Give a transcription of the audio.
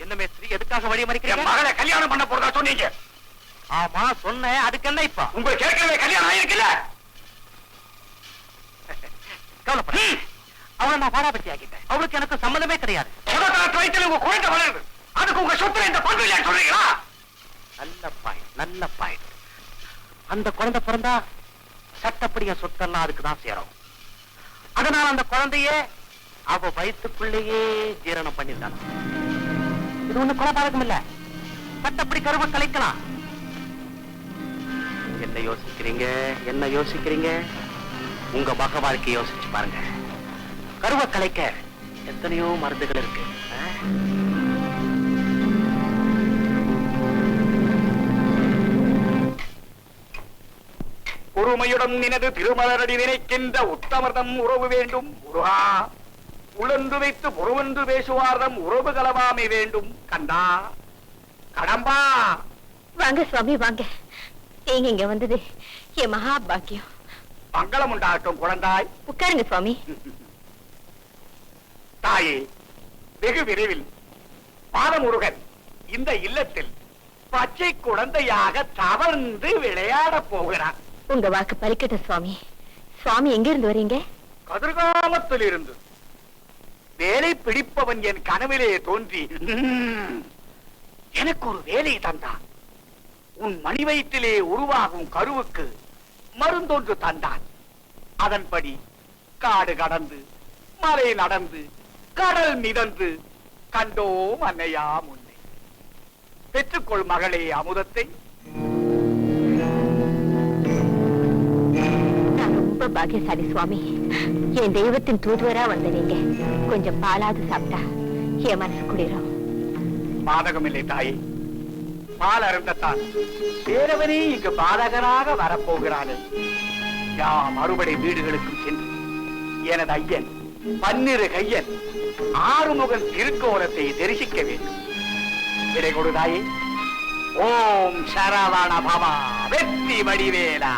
என்ன மேஸ்திரி, எதுக்காக வழி மறிக்கிறீங்க? மகளை கல்யாணம் பண்ண போறதா சொன்னீங்க. ஆமா சொன்னேன், அதுக்கு என்ன இப்ப? உங்களுக்கு ஏற்கனவே கல்யாணம் ஆயிருக்குல்ல? கவலைப்பட, அவளை நான் பாடாபட்டி ஆக்கிட்டேன். அவளுக்கு எனக்கு சம்மந்தமே கிடையாது. வயிற்றுல உங்க குழந்தை வளருது, அதுக்கு உங்க சொத்துல இந்த பங்கு இல்லைன்னு சொல்றீங்களா? நல்ல பாயிண்ட், நல்ல பாயிண்ட். அந்த குழந்தை பிறந்தா சட்டப்படிய சொத்தெல்லாம் அதுக்குதான் சேரும். அதனால அந்த குழந்தைய அவ வயிற்றுக்குள்ளேயே ஜீரணம் பண்ணிருக்காங்க. இது ஒண்ணு கொலைபாதகம் இல்ல, சட்டப்படி கருவை கலைக்கலாம். என்ன யோசிக்கிறீங்க, என்ன யோசிக்கிறீங்க? உங்க மக வாழ்க்கை யோசிச்சு பாருங்க. கருவை கலைக்க எத்தனையோ மருந்துகள் இருக்கு. பொறுமையுடன் நினது திருமலரடி நினைக்கின்ற உத்தமர்தம் உறவு வேண்டும். முருகா, உழந்து வைத்து புறவென்று பேசுவார்தம் உறவு கலவாமை வேண்டும். கண்டா கடம்பா. வாங்க சுவாமி வாங்க. நீங்க இங்க வந்தது என் மகா பாக்கியம். மங்களம் உண்டாகட்டும் குழந்தாய். உட்காருங்க சுவாமி. தாயே, வெகு விரைவில் பாலமுருகன் இந்த இல்லத்தில் பச்சை குழந்தையாக தவழ்ந்து விளையாட போகிறார். உங்க வாக்கு பலிக்கட்டும் சுவாமி. சுவாமி எங்க இருந்து வரீங்க? கதிர்காமத்தில் இருந்து. வேலை பிடிப்பவன் என் கனவிலே தோன்றி எனக்கு ஒரு வேலை தந்தான். உன் மணி வயிற்றிலே உருவாகும் கருவுக்கு மருந்தொன்று தந்தான். அதன்படி காடு கடந்து மலை நடந்து கடல் மிதந்து கண்டோம் அன்னையா முன்னே. பெற்றுக்கொள் மகளே அமுதத்தை. ரொம்ப பாக்கியசாலி சுவாமி. என் தெய்வத்தின் தூதுவரா வந்த நீங்க கொஞ்சம் பாலாது சாப்பிட்டா என் மனசு குளிரும். பாதகம் இல்லை தாயே, பால் அருந்தத்தான் வேறவனே இங்கு பாதகராக வரப்போகிறானே. யாம் மறுபடி வீடுகளுக்கும் சென்று எனது ஐயன் பன்னிரு கையன் ஆறுமுகன் திருக்கோலத்தை தரிசிக்க வேண்டும். விடை கொடு தாயே. ஓம் சரவண பவா வெற்றி வடிவேலா.